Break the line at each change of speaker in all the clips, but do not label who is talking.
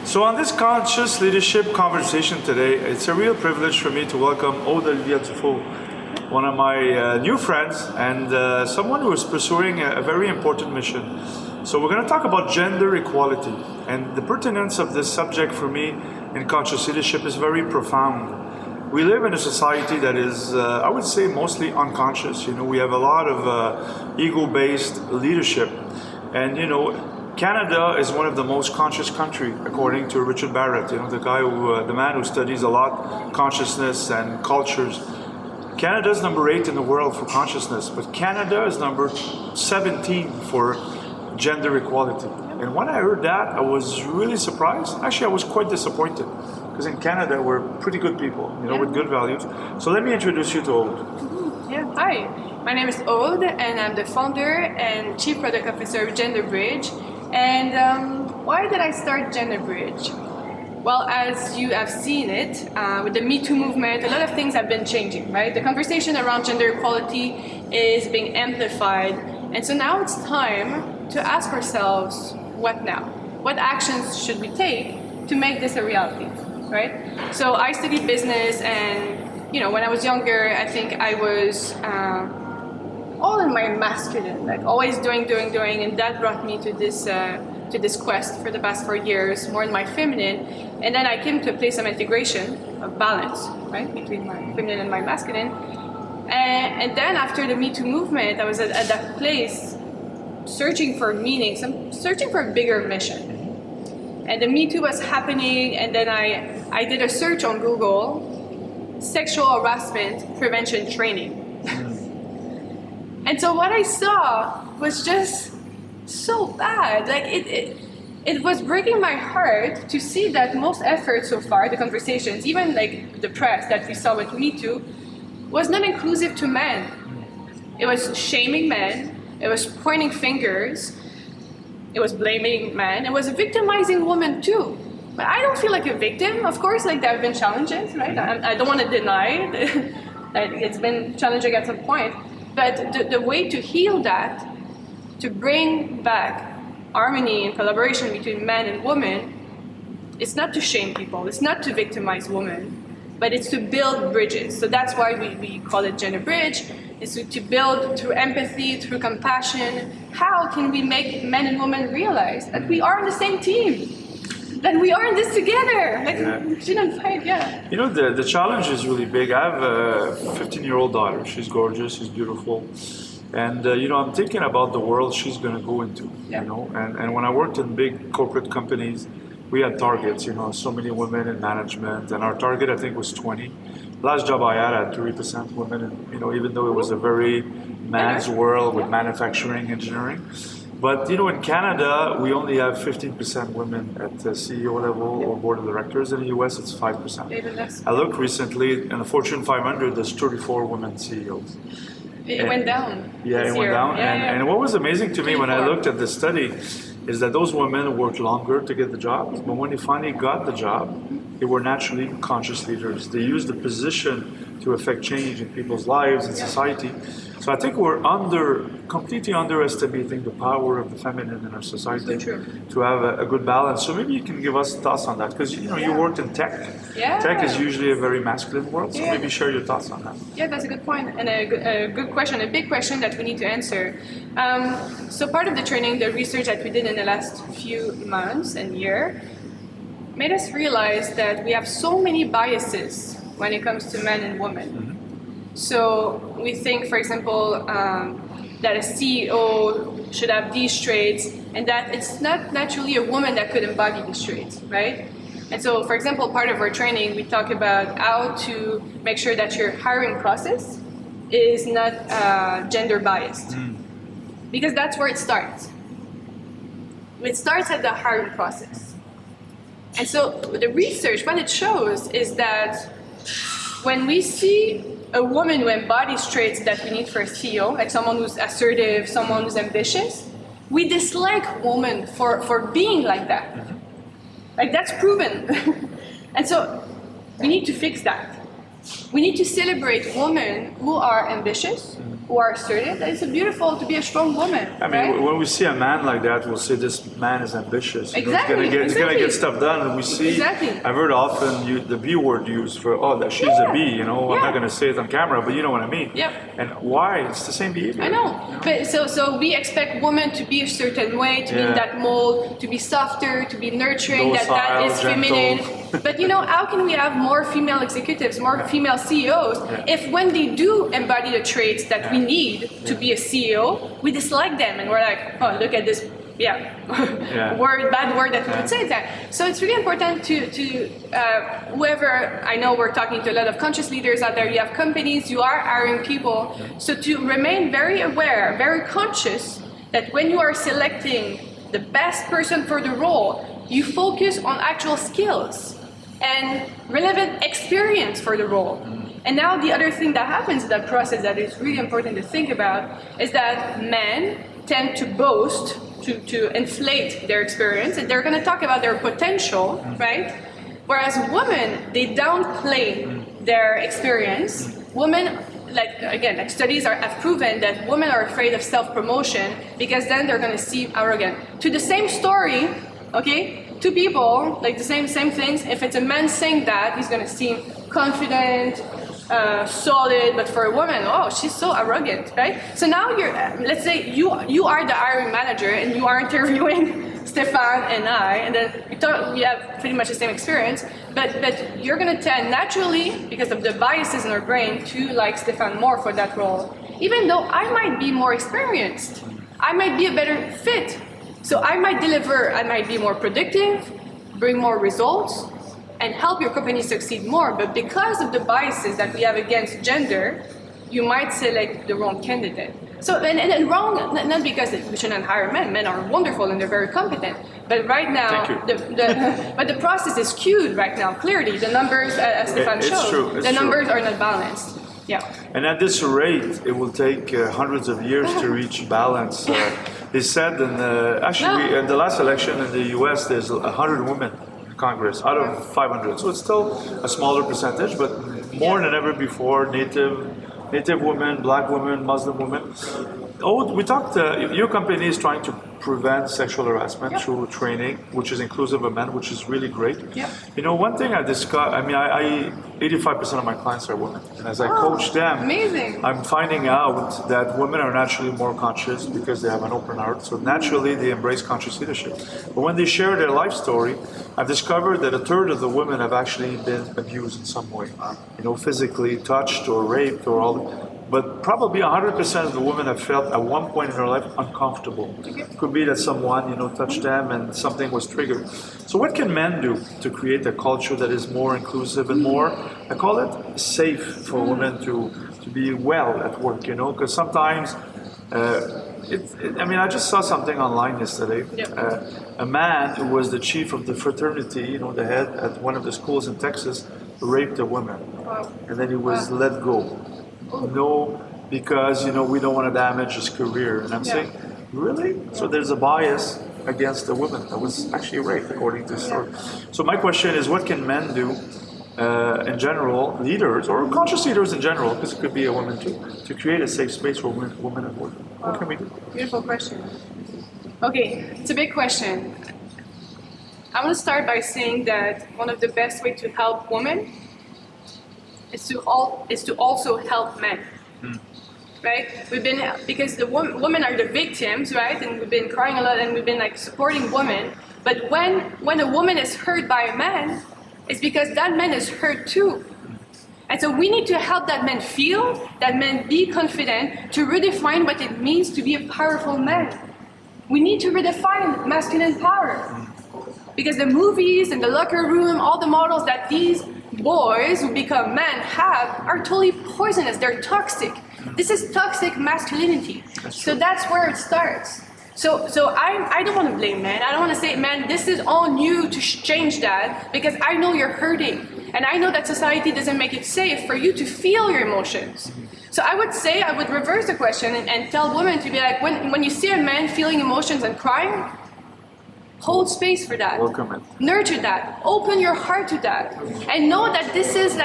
So on this conscious leadership conversation today, it's a real privilege for me to welcome Aude-Olivia Dufour, one of my new friends and someone who is pursuing a very important mission. So we're going to talk about gender equality, and the pertinence of this subject for me in conscious leadership is very profound. We live in a society that is, I would say, mostly unconscious. You know, we have a lot of ego-based leadership, and you know, Canada is one of the most conscious countries, according to Richard Barrett. You know, the man who studies a lot consciousness and cultures. Canada is number 8 in the world for consciousness, but Canada is number 17 for gender equality. And when I heard that, I was really surprised. Actually, I was quite disappointed, because in Canada we're pretty good people, you know, with good values. So let me introduce you to Aude.
Yeah, hi. My name is Aude, and I'm the founder and Chief Product Officer of GenderBridge. And why did I start GenderBridge? Well, as you have seen it, with the Me Too movement, a lot of things have been changing, right? The conversation around gender equality is being amplified. And so now it's time to ask ourselves, what now? What actions should we take to make this a reality, right? So I studied business, and you know, when I was younger, I think I was all in my masculine, like always doing, and that brought me to this quest for the past 4 years, more in my feminine. And then I came to a place of integration, of balance, right, between my feminine and my masculine. And then after the Me Too movement, I was at that place searching for meaning, searching for a bigger mission. And the Me Too was happening, and then I did a search on Google, sexual harassment prevention training. And so what I saw was just so bad. Like it was breaking my heart to see that most efforts so far, the conversations, even like the press that we saw with Me Too, was not inclusive to men. It was shaming men, it was pointing fingers, it was blaming men, it was victimizing women too. But I don't feel like a victim. Of course, like there have been challenges, right? I don't want to deny that it's been challenging at some point. But the way to heal that, to bring back harmony and collaboration between men and women, it's not to shame people, it's not to victimize women, but it's to build bridges. So that's why we call it GenderBridge. It's to build through empathy, through compassion. How can we make men and women realize that we are on the same team? That we are in this together. Like, we shouldn't fight, yeah.
You know, the challenge is really big. I have a 15-year-old daughter. She's gorgeous, she's beautiful. And, you know, I'm thinking about the world she's going to go into, you know. And when I worked in big corporate companies, we had targets, you know, so many women in management. And our target, I think, was 20. Last job I had 3% women, and, you know, even though it was a very man's world with manufacturing, engineering. But, you know, in Canada, we only have 15% women at the CEO level or board of directors. In the US, it's 5%. I looked recently, in the Fortune 500, there's 34 women CEOs.
It went down.
Yeah, it went down. And what was amazing to me when I looked at the study is that those women worked longer to get the jobs, but when they finally got the job, they were naturally conscious leaders. They used the position to affect change in people's lives and society. So I think we're completely underestimating the power of the feminine in our society to have a good balance. So maybe you can give us thoughts on that, because you know you worked in tech. Tech is usually a very masculine world, so maybe share your thoughts on that.
Yeah, that's a good point, and a good question, a big question that we need to answer. So part of the training, the research that we did in the last few months and year, made us realize that we have so many biases when it comes to men and women. So we think, for example, that a CEO should have these traits, and that it's not naturally a woman that could embody these traits, right? And so, for example, part of our training, we talk about how to make sure that your hiring process is not gender biased, because that's where it starts. It starts at the hiring process. And so the research, what it shows is that when we see a woman who embodies traits that we need for a CEO, like someone who's assertive, someone who's ambitious, we dislike women for being like that. Like, that's proven. And so we need to fix that. We need to celebrate women who are ambitious, who are assertive, that it's beautiful to be a strong woman.
I mean,
right?
when we see a man like that, we'll say this man is ambitious. You know,
Exactly.
he's gonna get stuff done. And we see,
Exactly.
I've heard often the B word used for, that she's a B. You know, I'm not gonna say it on camera, but you know what I mean.
Yep.
And why? It's the same behavior.
I know.
You know?
But so we expect women to be a certain way, to be in that mold, to be softer, to be nurturing, that
Docile,
is
gentle.
feminine. But you know, how can we have more female executives, more female CEOs, if when they do embody the traits that we need to be a CEO, we dislike them and we're like, oh, look at this, bad word that we would say that. So it's really important to whoever, I know we're talking to a lot of conscious leaders out there, you have companies, you are hiring people, so to remain very aware, very conscious that when you are selecting the best person for the role, you focus on actual skills and relevant experience for the role. And now the other thing that happens in that process that is really important to think about is that men tend to boast, to inflate their experience, and they're going to talk about their potential, right? Whereas women, they downplay their experience. Women, like studies have proven that women are afraid of self-promotion because then they're going to seem arrogant. To the same story, okay? Two people, like the same things, if it's a man saying that, he's going to seem confident, solid, but for a woman, oh, she's so arrogant, right? So now let's say you are the hiring manager and you are interviewing Stéphane and I, and then we have pretty much the same experience, but you're going to tend naturally, because of the biases in our brain, to like Stéphane more for that role. Even though I might be more experienced, I might be a better fit. So I might deliver, I might be more predictive, bring more results, and help your company succeed more. But because of the biases that we have against gender, you might select the wrong candidate. So, and wrong, not because we shouldn't hire men. Men are wonderful and they're very competent. But right now, but the process is skewed right now, clearly. The numbers, as Stéphane showed, the numbers are not balanced. Yeah.
And at this rate, it will take hundreds of years to reach balance. He said, in the last election in the U.S., there's 100 women in Congress out of 500. So it's still a smaller percentage, but more than ever before, Native women, Black women, Muslim women. We talked, your company is trying to prevent sexual harassment through training, which is inclusive of men, which is really great.
Yep.
You know, one thing I discuss, 85% of my clients are women. And as I coach them,
amazing.
I'm finding out that women are naturally more conscious because they have an open heart. So naturally, they embrace conscious leadership. But when they share their life story, I've discovered that a third of the women have actually been abused in some way. You know, physically touched or raped or all. But probably 100% of the women have felt at one point in their life uncomfortable. It could be that someone, touched them and something was triggered. So what can men do to create a culture that is more inclusive and more, I call it, safe for women to be well at work, Because sometimes, I just saw something online yesterday. A man who was the chief of the fraternity, the head at one of the schools in Texas, raped a woman.
Wow.
And then he was let go. No, because we don't want to damage his career. And I'm saying, really? So there's a bias against the woman that was actually raped, according to the story. So my question is, what can men do in general, leaders or conscious leaders in general, because it could be a woman too, to create a safe space for women at work? What can we do?
Beautiful question. Okay, it's a big question. I want to start by saying that one of the best ways to help women is to also help men, right? Because the women are the victims, right? And we've been crying a lot, and we've been supporting women. But when a woman is hurt by a man, it's because that man is hurt too. And so we need to help that man feel, that man be confident, to redefine what it means to be a powerful man. We need to redefine masculine power. Because the movies and the locker room, all the models that these boys who become men have are totally poisonous. They're toxic. This is toxic masculinity. So that's where it starts. So I don't want to blame men. I don't want to say, man, this is on you to change that, because I know you're hurting. And I know that society doesn't make it safe for you to feel your emotions. So I would reverse the question and tell women to be like, when you see a man feeling emotions and crying, hold space for that.
Welcome it.
Nurture that. Open your heart to that. And know that this is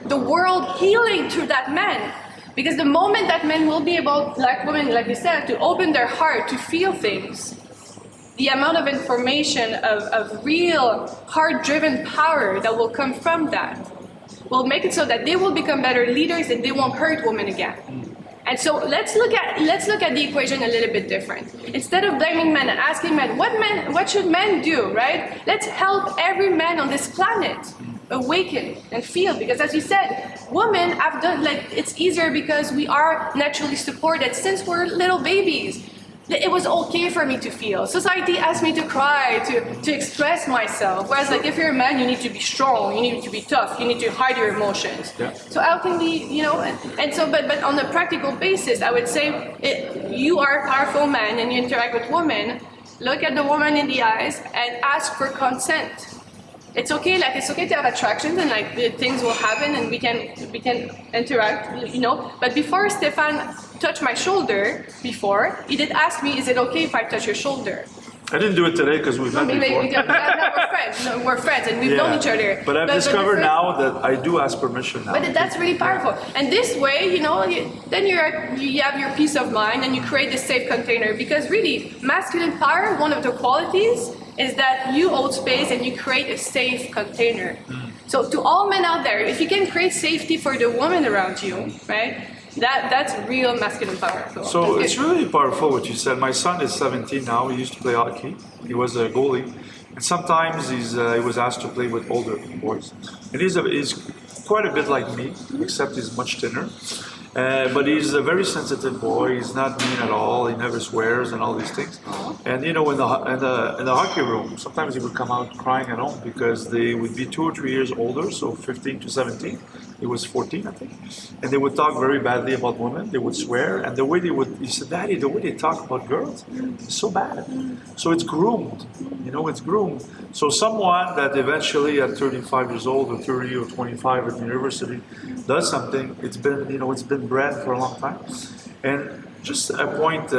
the world healing through that man. Because the moment that men will be able, like women, like you said, to open their heart to feel things, the amount of information of real heart-driven power that will come from that will make it so that they will become better leaders and they won't hurt women again. And so let's look at the equation a little bit different. Instead of blaming men and asking men, what should men do, right? Let's help every man on this planet awaken and feel, because as you said, women have done, like, it's easier because we are naturally supported since we're little babies. It was okay for me to feel. Society asked me to cry, to express myself. Whereas, like, if you're a man, you need to be strong, you need to be tough, you need to hide your emotions.
Yeah.
So how can we, and so, but on a practical basis, I would say, you are a powerful man and you interact with women, look at the woman in the eyes and ask for consent. It's okay to have attractions and like things will happen and we can interact, But before Stéphane touched my shoulder, he did ask me, is it okay if I touch your shoulder?
I didn't do it today because we've met before.
We're friends. No, we're friends and we've known each other.
But I've discovered now that I do ask permission now.
But that's really powerful. And this way, then you have your peace of mind and you create this safe container. Because really, masculine power, one of the qualities is that you hold space and you create a safe container. So to all men out there, if you can create safety for the woman around you, right? That's real masculine power.
So it's really powerful what you said. My son is 17 now. He used to play hockey. He was a goalie, and sometimes he was asked to play with older boys. And he's quite a bit like me, except he's much thinner. But he's a very sensitive boy. He's not mean at all. He never swears and all these things. And in the hockey room, sometimes he would come out crying at home because they would be 2 or 3 years older, so 15 to 17. He was 14, I think. And they would talk very badly about women. They would swear, and he said, "Daddy, the way they talk about girls is so bad." So it's groomed, it's groomed. So someone that eventually at 35 years old or 30 or 25 at university does something, it's been bred for a long time. And just a point,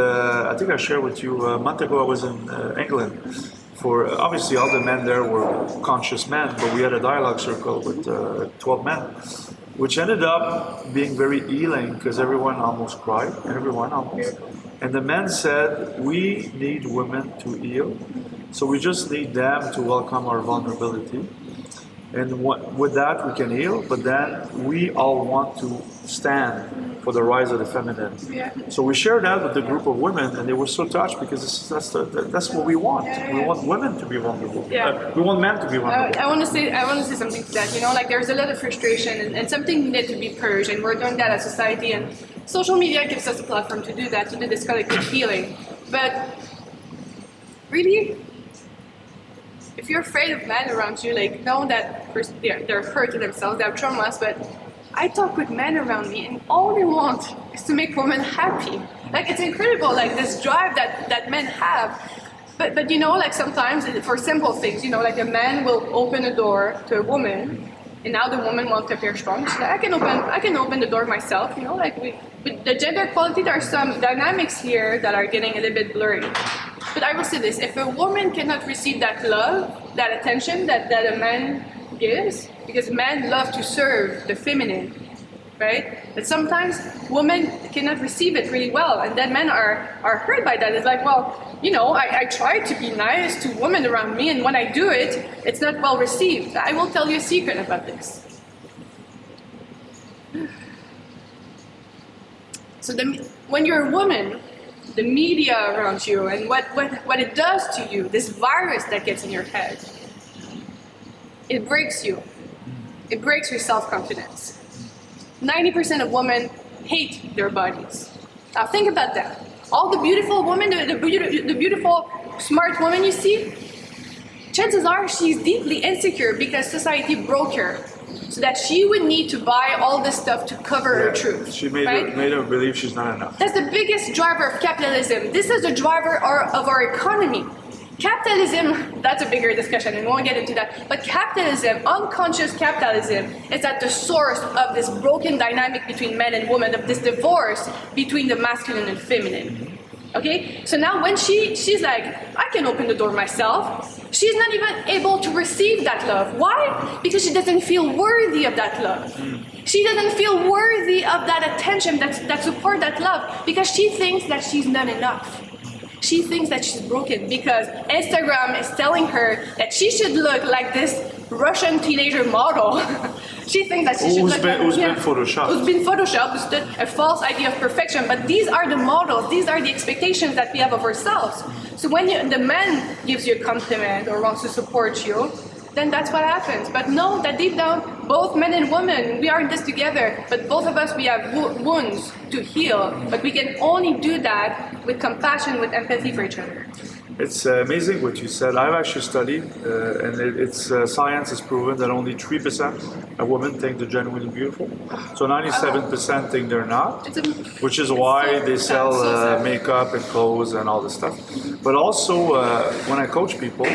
I think I shared with you, a month ago I was in England. Obviously all the men there were conscious men, but we had a dialogue circle with 12 men, which ended up being very healing because everyone almost cried, And the men said, we need women to heal, so we just need them to welcome our vulnerability. And with that we can heal, but then we all want to stand for the rise of the feminine.
Yeah.
So we shared that with the group of women, and they were so touched because that's what we want. We want women to be vulnerable.
Yeah.
We want men to be vulnerable.
I want to say something to that. Like there's a lot of frustration and something needed to be purged, and we're doing that as society. And social media gives us a platform to do that, to do this collective healing. But really, if you're afraid of men around you, like know that they're hurting themselves, they have traumas, but I talk with men around me and all they want is to make women happy. Like it's incredible, like this drive that men have. But like sometimes for simple things, like a man will open a door to a woman and now the woman wants to appear strong. She's like, I can open the door myself, with the gender equality, there are some dynamics here that are getting a little bit blurry. But I will say this, if a woman cannot receive that love, that attention that a man gives, because men love to serve the feminine, right? But sometimes women cannot receive it really well, and then men are hurt by that. It's like, well, I try to be nice to women around me, and when I do it, it's not well received. I will tell you a secret about this. So when you're a woman, the media around you and what it does to you, this virus that gets in your head, it breaks you. It breaks your self-confidence. 90% of women hate their bodies. Now think about that. All the beautiful women, the beautiful, smart woman you see, chances are she's deeply insecure because society broke her. So that she would need to buy all this stuff to cover her truth.
She made her believe she's not enough.
That's the biggest driver of capitalism. This is the driver of our economy. Capitalism, that's a bigger discussion and we won't get into that, but capitalism, unconscious capitalism, is at the source of this broken dynamic between men and women, of this divorce between the masculine and feminine. Okay? So now when she's like, I can open the door myself, she's not even able to receive that love. Why? Because she doesn't feel worthy of that love. She doesn't feel worthy of that attention, that support, that love, because she thinks that she's not enough. She thinks that she's broken because Instagram is telling her that she should look like this Russian teenager model. She thinks that she should look like...
Who's been photoshopped.
Who's been photoshopped, who's a false idea of perfection. But these are the models, these are the expectations that we have of ourselves. So when the man gives you a compliment or wants to support you, then that's what happens. But know that deep down, both men and women, we are in this together, but both of us, we have wounds to heal. But we can only do that with compassion, with empathy for each other.
It's amazing what you said. I've actually studied, and science has proven that only 3% of women think they're genuinely beautiful. So 97% think they're not, which is why they sell makeup and clothes and all this stuff. But also, when I coach people,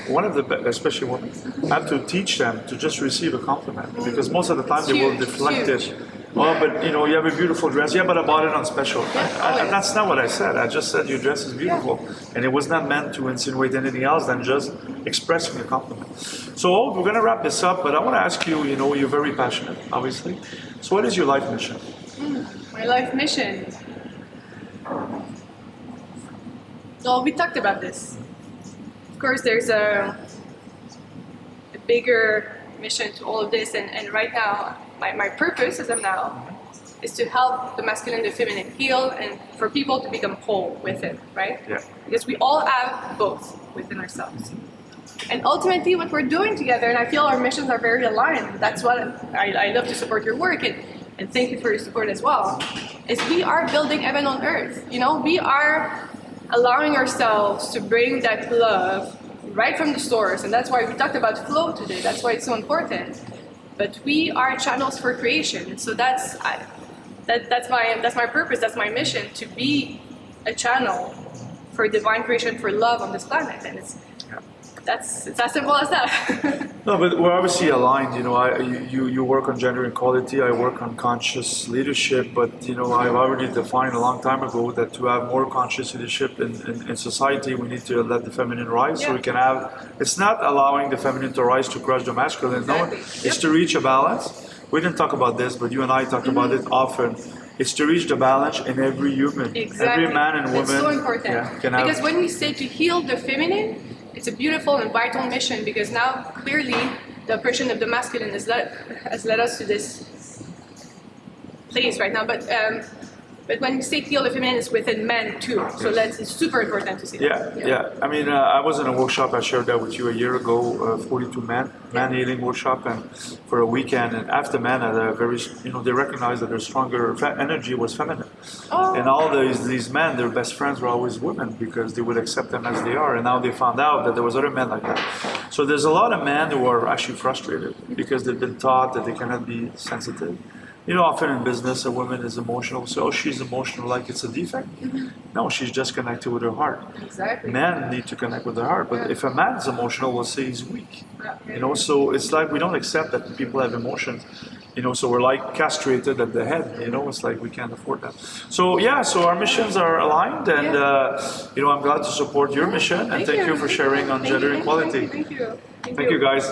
one of the, especially women, I have to teach them to just receive a compliment, because most of the time they will deflect it. Oh, but you know, you have a beautiful dress. Yeah, but I bought it on special. That's not what I said. I just said your dress is beautiful. And it was not meant to insinuate anything else than just expressing a compliment. So we're going to wrap this up, but I want to ask you, you know, you're very passionate, obviously. So what is your life mission?
My life mission? Well, we talked about this. Of course, there's a bigger mission to all of this, and right now, my purpose as of now is to help the masculine and the feminine heal, and for people to become whole with it, right?
Yeah.
Because we all have both within ourselves. And ultimately, what we're doing together, and I feel our missions are very aligned, that's what I love to support your work, and thank you for your support as well, is we are building heaven on earth. You know, we are allowing ourselves to bring that love right from the source, and that's why we talked about flow today. That's why it's so important. But we are channels for creation, so that's my purpose. That's my mission, to be a channel for divine creation, for love on this planet, and it's as simple as that.
No, but we're obviously aligned. You know, you work on gender equality. I work on conscious leadership. But you know, I've already defined a long time ago that to have more conscious leadership in society, we need to let the feminine rise. So we can have. It's not allowing the feminine to rise to crush the masculine. No, it's to reach a balance. We didn't talk about this, but you and I talked about it often. It's to reach the balance in every human, every man and woman.
It's so important because when we say to heal the feminine, it's a beautiful and vital mission, because now clearly the oppression of the masculine has led us to this place right now. But when we say heal the feminine, it's within men too. So it's super important to see that.
Yeah. I mean, I was in a workshop, I shared that with you a year ago, 42 man healing workshop, and for a weekend. And after men had a very, you know, they recognized that their stronger energy was feminine. And all these men, their best friends were always women, because they would accept them as they are. And now they found out that there was other men like that. So there's a lot of men who are actually frustrated because they've been taught that they cannot be sensitive. You know, often in business, a woman is emotional, so she's emotional like it's a defect. No, she's just connected with her heart.
Exactly.
Men need to connect with their heart, but if a man is emotional, we'll say he's weak. You know, so it's like we don't accept that people have emotions. You know, so we're like castrated at the head. You know, it's like we can't afford that. So yeah, so our missions are aligned, and you know, I'm glad to support your mission, and thank you for sharing on gender equality.
Thank you.
Thank you, guys.